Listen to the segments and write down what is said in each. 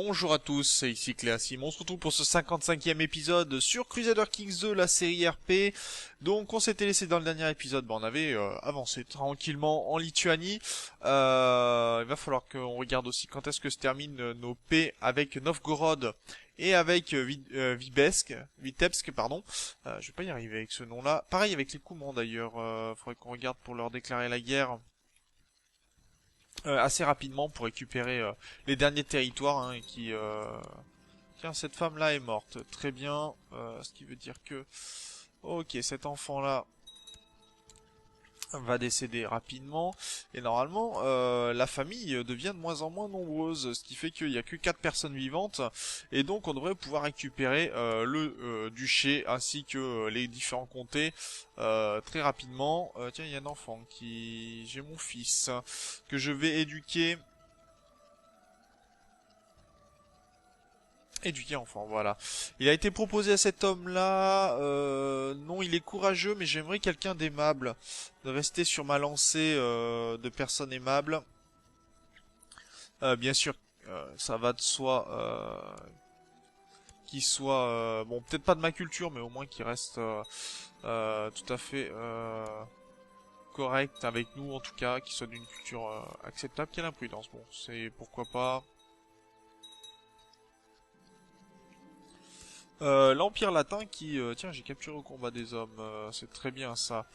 Bonjour à tous, c'est ici Cléasim. On se retrouve pour ce 55e épisode sur Crusader Kings 2, la série RP. Donc on s'était laissé dans le dernier épisode, on avait avancé tranquillement en Lituanie. Il va falloir qu'on regarde aussi quand est-ce que se terminent nos paix avec Novgorod et avec Vitebsk, pardon. Je vais pas y arriver avec ce nom-là. Pareil avec les Coumans d'ailleurs, faudrait qu'on regarde pour leur déclarer la guerre. Assez rapidement pour récupérer les derniers territoires Tiens, cette femme-là est morte. Très bien. Ce qui veut dire que... Ok, cet enfant-là va décéder rapidement. Et normalement, la famille devient de moins en moins nombreuse. Ce qui fait qu'il n'y a que 4 personnes vivantes. Et donc, on devrait pouvoir récupérer le duché ainsi que les différents comtés très rapidement. Tiens, il y a un enfant qui... J'ai mon fils que je vais éduquer. Éduquer enfant, voilà. Il a été proposé à cet homme-là. Non, il est courageux, mais j'aimerais quelqu'un d'aimable. De rester sur ma lancée de personnes aimables. Bien sûr, ça va de soi qu'il soit... bon, peut-être pas de ma culture, mais au moins qu'il reste tout à fait correct avec nous, en tout cas. Qu'il soit d'une culture acceptable. Quelle imprudence. Bon, c'est pourquoi pas... L'Empire latin qui... tiens, j'ai capturé au combat des hommes, c'est très bien ça.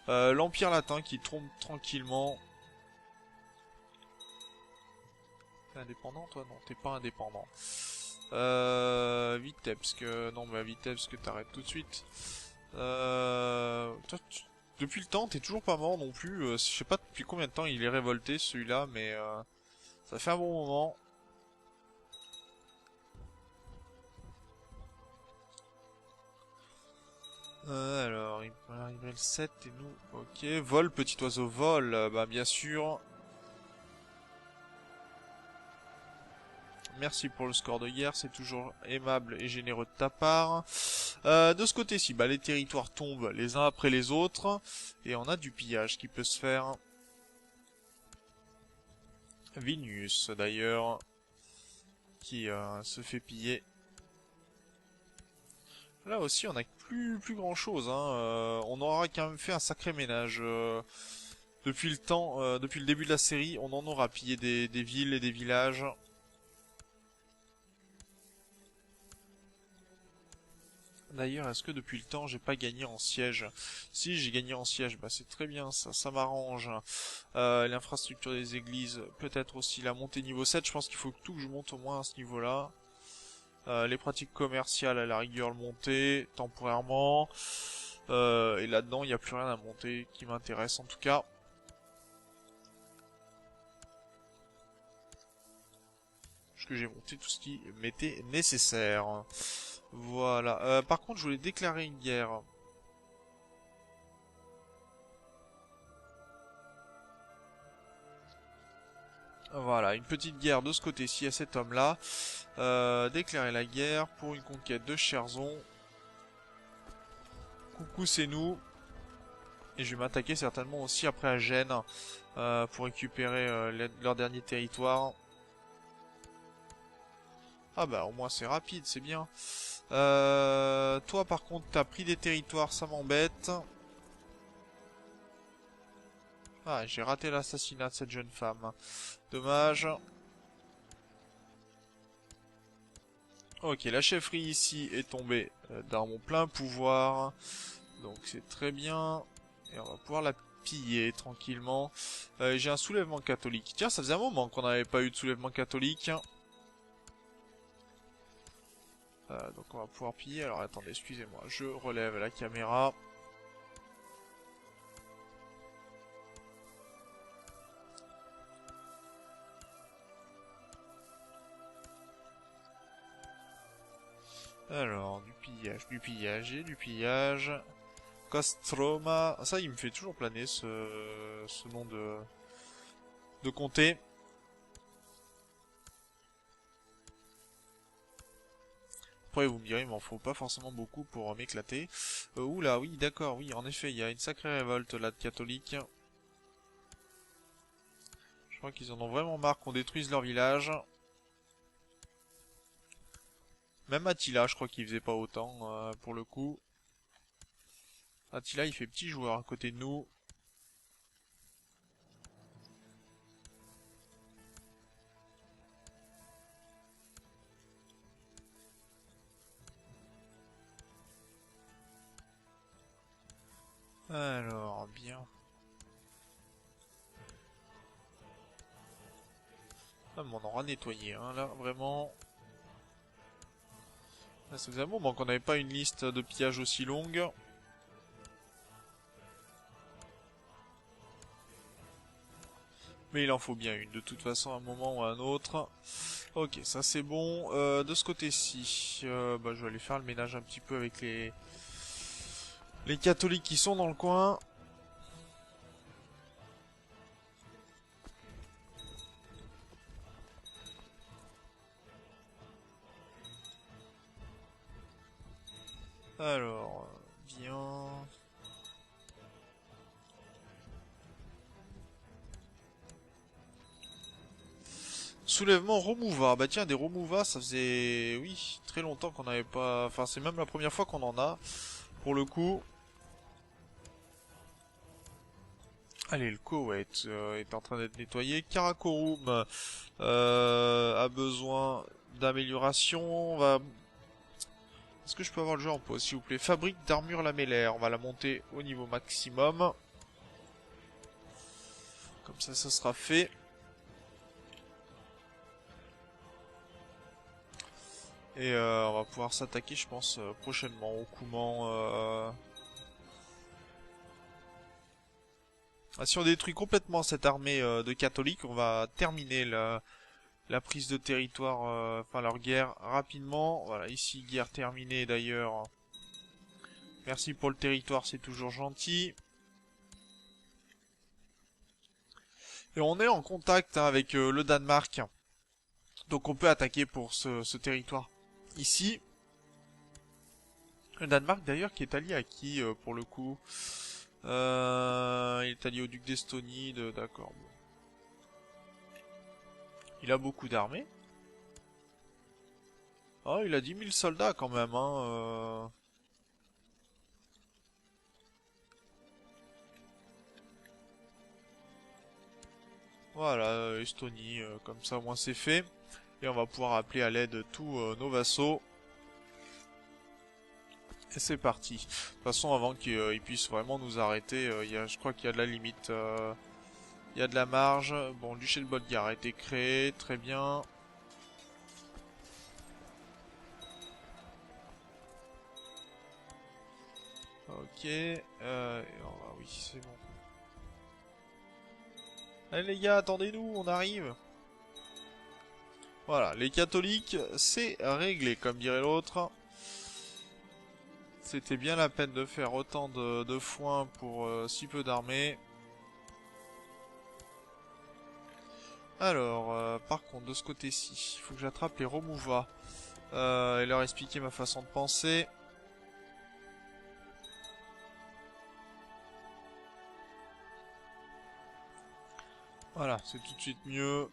L'Empire latin qui tombe tranquillement. T'es indépendant toi? Non, t'es pas indépendant. Vitebsk, non mais Vitebsk t'arrêtes tout de suite. Toi, depuis le temps, t'es toujours pas mort non plus. Je sais pas depuis combien de temps il est révolté celui-là, mais ça fait un bon moment. Alors, il peut arriver le 7 et nous... Ok, vol, petit oiseau, vol, bah bien sûr. Merci pour le score de guerre, c'est toujours aimable et généreux de ta part. De ce côté-ci, bah les territoires tombent les uns après les autres. Et on a du pillage qui peut se faire. Vilnius, d'ailleurs, qui se fait piller. Là aussi, on n'a plus grand-chose, hein. On aura quand même fait un sacré ménage. Depuis le temps, depuis le début de la série, on en aura pillé des villes et des villages. D'ailleurs, est-ce que depuis le temps, j'ai pas gagné en siège? Si, j'ai gagné en siège, bah c'est très bien, ça m'arrange. L'infrastructure des églises, peut-être aussi la montée niveau 7, je pense qu'il faut que tout que je monte au moins à ce niveau-là. Les pratiques commerciales, à la rigueur, le monter, temporairement. Et là-dedans, il n'y a plus rien à monter qui m'intéresse en tout cas. Parce que j'ai monté tout ce qui m'était nécessaire. Voilà. Par contre, je voulais déclarer une guerre. Voilà, une petite guerre de ce côté-ci à cet homme-là. Déclarer la guerre pour une conquête de Cherzon. Coucou, c'est nous. Et je vais m'attaquer certainement aussi après à Gênes pour récupérer leur dernier territoire. Ah bah au moins c'est rapide, c'est bien. Toi par contre t'as pris des territoires, ça m'embête. Ah, j'ai raté l'assassinat de cette jeune femme. Dommage. Ok, la chefferie ici est tombée dans mon plein pouvoir. Donc c'est très bien. Et on va pouvoir la piller tranquillement. J'ai un soulèvement catholique. Tiens, ça faisait un moment qu'on n'avait pas eu de soulèvement catholique. Donc on va pouvoir piller. Alors attendez, excusez-moi, je relève la caméra. Alors, du pillage et du pillage. Kostroma. Ça, il me fait toujours planer ce nom de comté. Après, vous me direz, il m'en faut pas forcément beaucoup pour m'éclater. Oula, oui, d'accord, oui, en effet, il y a une sacrée révolte là de catholiques. Je crois qu'ils en ont vraiment marre qu'on détruise leur village. Même Attila, je crois qu'il faisait pas autant pour le coup. Attila, il fait petit joueur à côté de nous. Alors, bien. Ah, mais on aura nettoyé, hein, là, vraiment. Là, ça faisait un moment qu'on n'avait pas une liste de pillages aussi longue. Mais il en faut bien une, de toute façon, à un moment ou à un autre. Ok, ça c'est bon. De ce côté-ci, bah, je vais aller faire le ménage un petit peu avec les catholiques qui sont dans le coin. Alors, bien. Soulèvement Romuva. Bah tiens, des Romuva, ça faisait, oui, très longtemps qu'on n'avait pas... Enfin, c'est même la première fois qu'on en a, pour le coup. Allez, le Koweït est en train d'être nettoyé. Karakorum a besoin d'amélioration. On va... Est-ce que je peux avoir le jeu en pause, s'il vous plaît? Fabrique d'armure lamellaire. On va la monter au niveau maximum. Comme ça sera fait. Et on va pouvoir s'attaquer, je pense, prochainement au Kouman. Ah, si on détruit complètement cette armée de catholiques, on va terminer la prise de territoire, enfin leur guerre rapidement. Voilà, ici, guerre terminée d'ailleurs. Merci pour le territoire, c'est toujours gentil. Et on est en contact hein, avec le Danemark. Donc on peut attaquer pour ce territoire. Ici, le Danemark d'ailleurs qui est allié à qui pour le coup il est allié au duc d'Estonie, d'accord. Bon. Il a beaucoup d'armées. Ah, il a 10 000 soldats quand même, hein. Voilà, Estonie, comme ça au moins c'est fait. Et on va pouvoir appeler à l'aide tous nos vassaux. Et c'est parti. De toute façon, avant qu'ils puissent vraiment nous arrêter, je crois qu'il y a de la limite. Il y a de la marge. Bon, le duché de Bolgar a été créé, très bien. Ok. Oui, c'est bon. Allez les gars, attendez-nous, on arrive. Voilà, les catholiques, c'est réglé, comme dirait l'autre. C'était bien la peine de faire autant de foin pour si peu d'armées. Alors, par contre, de ce côté-ci, il faut que j'attrape les Romuva et leur expliquer ma façon de penser. Voilà, c'est tout de suite mieux.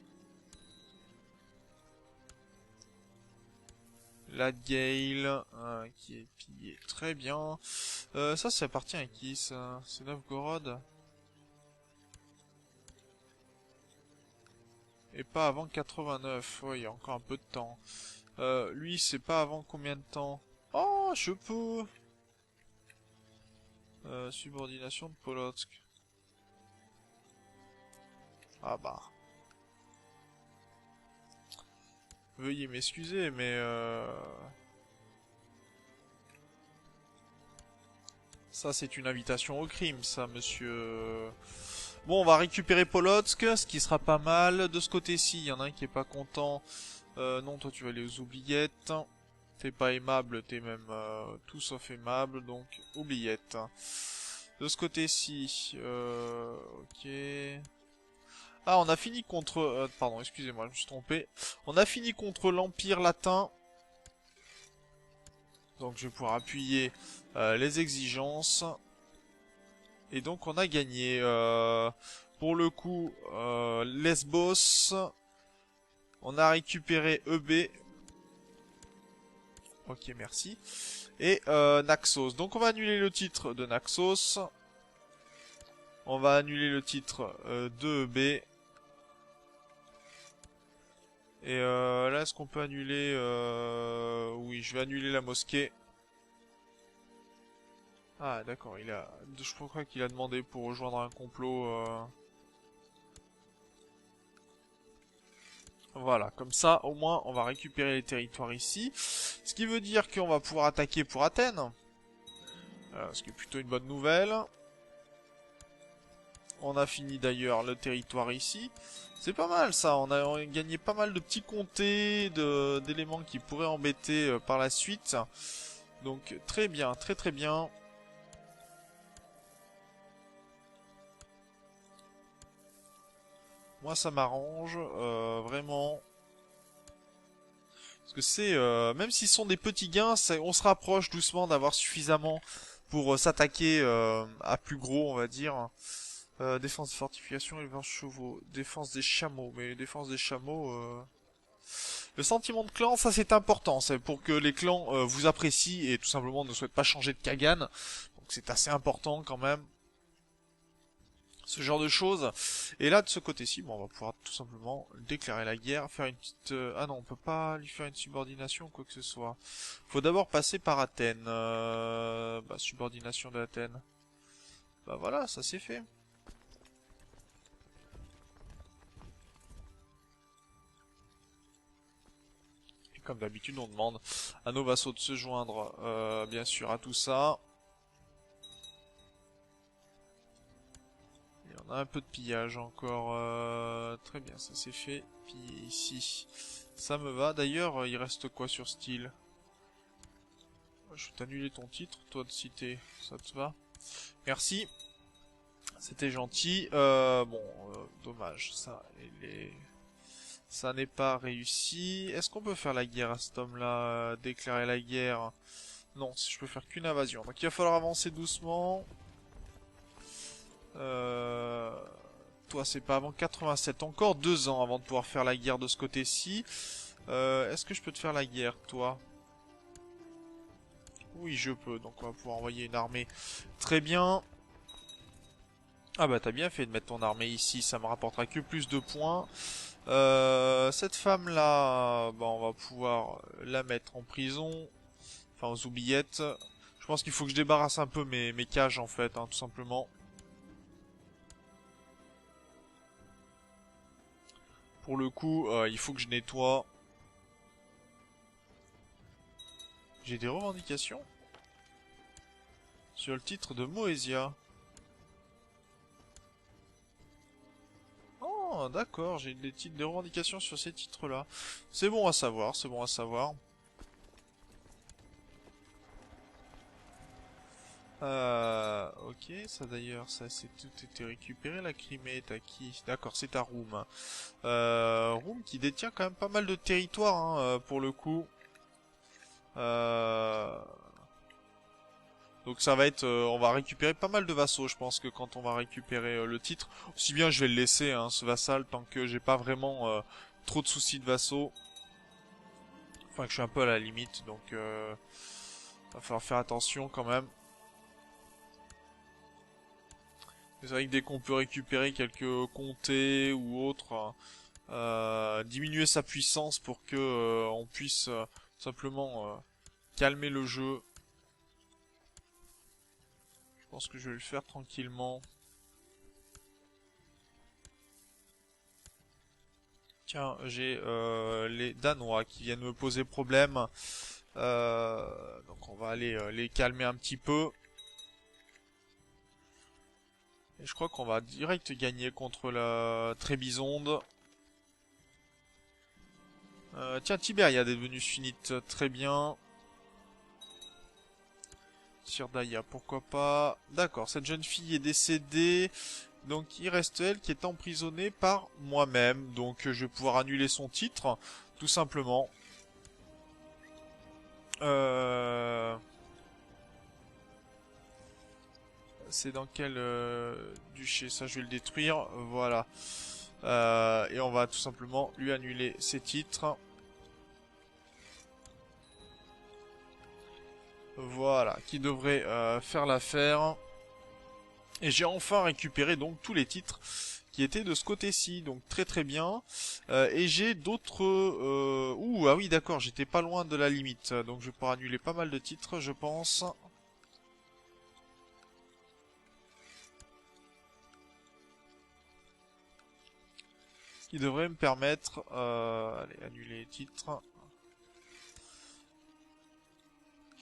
La Gale, qui est pillée. Très bien. Ça appartient à qui, ça? C'est Novgorod? Et pas avant 89. Ouais, il y a encore un peu de temps. Lui, c'est pas avant combien de temps? Oh, je peux. Subordination de Polotsk. Ah bah. Veuillez m'excuser, mais ça c'est une invitation au crime, ça, monsieur. Bon, on va récupérer Polotsk, ce qui sera pas mal. De ce côté-ci, il y en a un qui est pas content. Non, toi tu vas aller aux oubliettes. T'es pas aimable, t'es même tout sauf aimable, donc oubliettes. De ce côté-ci, ok. Ah, on a fini contre... pardon, excusez-moi, je me suis trompé. On a fini contre l'Empire latin. Donc je vais pouvoir appuyer les exigences. Et donc on a gagné. Pour le coup, Lesbos. On a récupéré EB. Ok, merci. Et Naxos. Donc on va annuler le titre de Naxos. On va annuler le titre de EB. Et là, est-ce qu'on peut annuler... Oui, je vais annuler la mosquée. Ah, d'accord, il a... Je crois qu'il a demandé pour rejoindre un complot... Voilà, comme ça, au moins, on va récupérer les territoires ici. Ce qui veut dire qu'on va pouvoir attaquer pour Athènes. Ce qui est plutôt une bonne nouvelle. On a fini d'ailleurs le territoire ici. C'est pas mal ça, on a gagné pas mal de petits comtés, d'éléments qui pourraient embêter par la suite. Donc très bien, très très bien. Moi ça m'arrange, vraiment. Parce que c'est, même s'ils sont des petits gains, on se rapproche doucement d'avoir suffisamment pour s'attaquer à plus gros, on va dire. Défense de fortification, élevage chevaux, défense des chameaux. Mais défense des chameaux... Le sentiment de clan, ça c'est important. C'est pour que les clans vous apprécient et tout simplement ne souhaitent pas changer de Kagan. Donc c'est assez important quand même. Ce genre de choses. Et là, de ce côté-ci, bon, on va pouvoir tout simplement déclarer la guerre, faire une petite... Ah non, on peut pas lui faire une subordination ou quoi que ce soit. Faut d'abord passer par Athènes. Subordination d'Athènes. Bah voilà, ça c'est fait. Et comme d'habitude, on demande à nos vassaux de se joindre, bien sûr, à tout ça. On a un peu de pillage encore. Très bien, ça c'est fait. Piller ici. Ça me va. D'ailleurs, il reste quoi sur style? Je vais t'annuler ton titre, toi de cité. Ça te va? Merci. C'était gentil. Dommage. Ça n'est pas réussi. Est-ce qu'on peut faire la guerre à cet homme-là? Déclarer la guerre? Non, si je peux faire qu'une invasion. Donc il va falloir avancer doucement. Toi, c'est pas avant 87. Encore 2 ans avant de pouvoir faire la guerre de ce côté-ci. Est-ce que je peux te faire la guerre, toi? Oui, je peux. Donc, on va pouvoir envoyer une armée. Très bien. Ah bah, t'as bien fait de mettre ton armée ici. Ça me rapportera que plus de points. Cette femme-là, bah, on va pouvoir la mettre en prison. Enfin, aux oubliettes. Je pense qu'il faut que je débarrasse un peu mes cages, en fait, hein, tout simplement. Pour le coup, il faut que je nettoie. J'ai des revendications sur le titre de Moesia. Oh, d'accord, j'ai des revendications sur ces titres-là. C'est bon à savoir, c'est bon à savoir. Ok, ça d'ailleurs, ça c'est tout été récupéré. La Crimée est à qui? D'accord, c'est à Roum. Roum qui détient quand même pas mal de territoire, hein, pour le coup. Donc ça va être, on va récupérer pas mal de vassaux, je pense que quand on va récupérer le titre. Aussi bien je vais le laisser, hein, ce vassal, tant que j'ai pas vraiment trop de soucis de vassaux. Enfin que je suis un peu à la limite, donc va falloir faire attention quand même. C'est vrai que dès qu'on peut récupérer quelques comtés ou autres, diminuer sa puissance pour que on puisse simplement calmer le jeu. Je pense que je vais le faire tranquillement. Tiens, j'ai les Danois qui viennent me poser problème. Donc on va aller les calmer un petit peu. Et je crois qu'on va direct gagner contre la Trébizonde. Tiens, Tibéria est devenu sunnite, très bien. Sirdaïa, pourquoi pas. D'accord, cette jeune fille est décédée. Donc il reste elle qui est emprisonnée par moi-même. Donc je vais pouvoir annuler son titre, tout simplement. C'est dans quel duché? Ça, je vais le détruire. Voilà. Et on va tout simplement lui annuler ses titres. Voilà, qui devrait faire l'affaire. Et j'ai enfin récupéré donc tous les titres qui étaient de ce côté-ci, donc très très bien. Et j'ai d'autres... Ouh, ah oui d'accord, j'étais pas loin de la limite, donc je vais pouvoir annuler pas mal de titres, je pense. Ce qui devrait me permettre... allez, annuler les titres.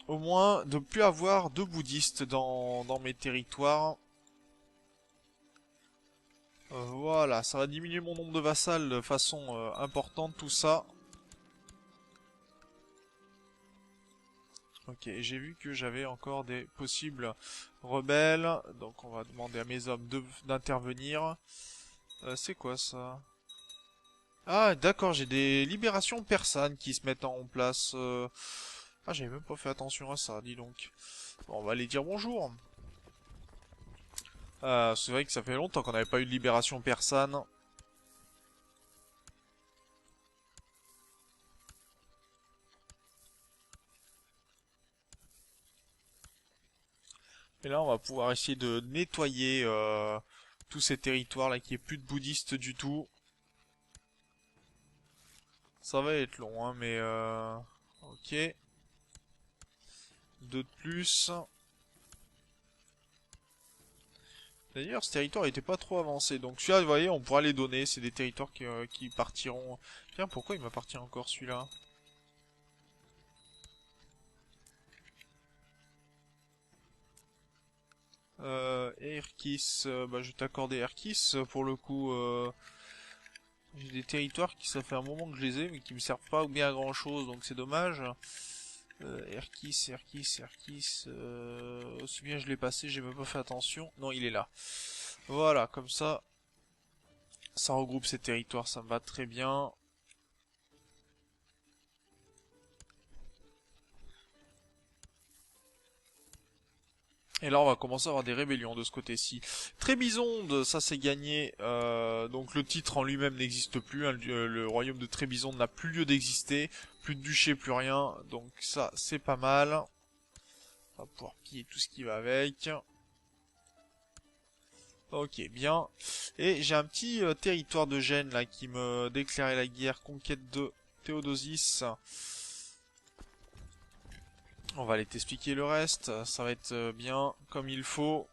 Au moins de plus avoir de bouddhistes dans mes territoires. Voilà, ça va diminuer mon nombre de vassals de façon importante, tout ça. Ok, j'ai vu que j'avais encore des possibles rebelles, donc on va demander à mes hommes d'intervenir. C'est quoi ça? Ah, d'accord, j'ai des libérations persanes qui se mettent en place. Ah, j'avais même pas fait attention à ça, dis donc. Bon, on va aller dire bonjour. C'est vrai que ça fait longtemps qu'on n'avait pas eu de libération persane. Et là, on va pouvoir essayer de nettoyer tous ces territoires là, qu'il n'y ait plus de bouddhistes du tout. Ça va être long, hein, mais ok. Deux de plus. D'ailleurs, ce territoire n'était pas trop avancé, donc celui-là, vous voyez, on pourra les donner. C'est des territoires qui partiront. Tiens, pourquoi il m'appartient encore celui-là? Erkis, bah, je vais t'accorder Erkis pour le coup. J'ai des territoires qui ça fait un moment que je les ai, mais qui me servent pas bien à grand chose, donc c'est dommage. Erkis, aussi bien je l'ai passé, j'ai même pas fait attention. Non, il est là. Voilà, comme ça regroupe ces territoires, ça me va très bien. Et là, on va commencer à avoir des rébellions de ce côté-ci. Trébizonde, ça c'est gagné. Donc le titre en lui-même n'existe plus. Hein, le royaume de Trébizonde n'a plus lieu d'exister. Plus de duché, plus rien. Donc ça, c'est pas mal. On va pouvoir piller tout ce qui va avec. Ok, bien. Et j'ai un petit territoire de Gênes là qui me déclarait la guerre. Conquête de Théodosis. On va aller t'expliquer le reste. Ça va être bien comme il faut.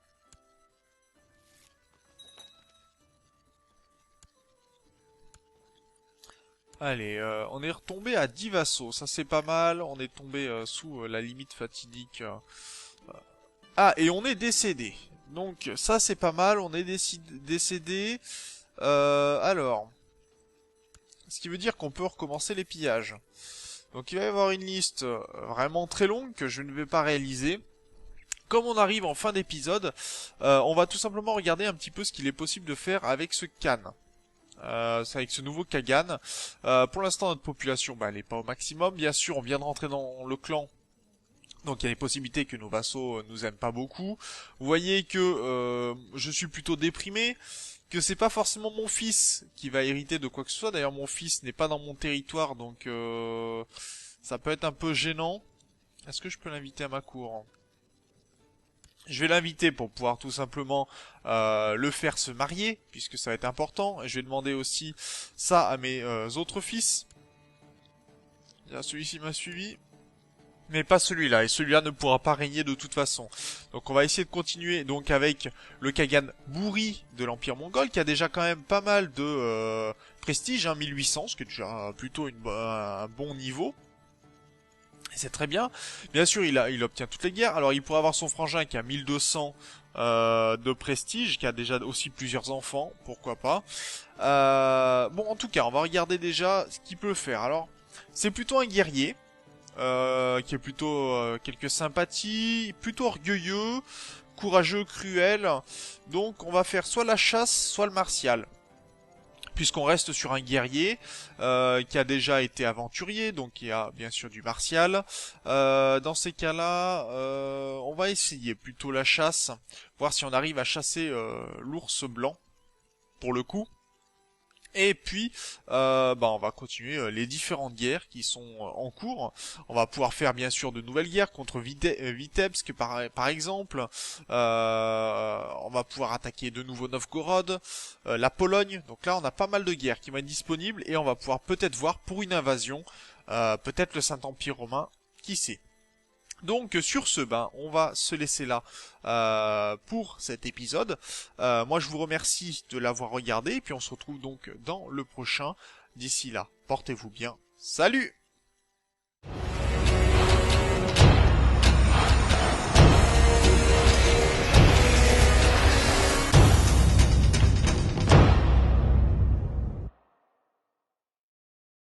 Allez, on est retombé à 10 vassaux, ça c'est pas mal, on est tombé sous la limite fatidique. Ah, et on est décédé. Donc ça c'est pas mal, on est décédé. Alors, ce qui veut dire qu'on peut recommencer les pillages. Donc il va y avoir une liste vraiment très longue que je ne vais pas réaliser. Comme on arrive en fin d'épisode, on va tout simplement regarder un petit peu ce qu'il est possible de faire avec ce Khan. C'est avec ce nouveau Kagan. Pour l'instant, notre population, bah, elle est pas au maximum. Bien sûr, on vient de rentrer dans le clan. Donc il y a des possibilités que nos vassaux nous aiment pas beaucoup. Vous voyez que je suis plutôt déprimé, que c'est pas forcément mon fils qui va hériter de quoi que ce soit. D'ailleurs, mon fils n'est pas dans mon territoire, donc ça peut être un peu gênant. Est-ce que je peux l'inviter à ma cour? Je vais l'inviter pour pouvoir tout simplement le faire se marier, puisque ça va être important. Et je vais demander aussi ça à mes autres fils. Bien, celui-ci m'a suivi. Mais pas celui-là, et celui-là ne pourra pas régner de toute façon. Donc on va essayer de continuer donc avec le Kagan Bouri de l'Empire mongol, qui a déjà quand même pas mal de prestige, hein, 1800, ce qui est déjà plutôt un bon niveau. Et c'est très bien. Bien sûr, il obtient toutes les guerres. Alors il pourrait avoir son frangin qui a 1200 de prestige, qui a déjà aussi plusieurs enfants, pourquoi pas. Bon, en tout cas, on va regarder déjà ce qu'il peut faire. Alors, c'est plutôt un guerrier. Qui a plutôt quelques sympathies, plutôt orgueilleux, courageux, cruel. Donc on va faire soit la chasse, soit le martial. Puisqu'on reste sur un guerrier qui a déjà été aventurier, donc il y a bien sûr du martial. Dans ces cas-là, on va essayer plutôt la chasse, voir si on arrive à chasser l'ours blanc, pour le coup. Et puis, on va continuer les différentes guerres qui sont en cours. On va pouvoir faire bien sûr de nouvelles guerres contre Vitebsk par exemple. On va pouvoir attaquer de nouveau Novgorod, la Pologne. Donc là, on a pas mal de guerres qui vont être disponibles et on va pouvoir peut-être voir pour une invasion, peut-être le Saint-Empire romain, qui sait. Donc sur ce, on va se laisser là pour cet épisode. Moi je vous remercie de l'avoir regardé et puis on se retrouve donc dans le prochain. D'ici là, portez-vous bien. Salut!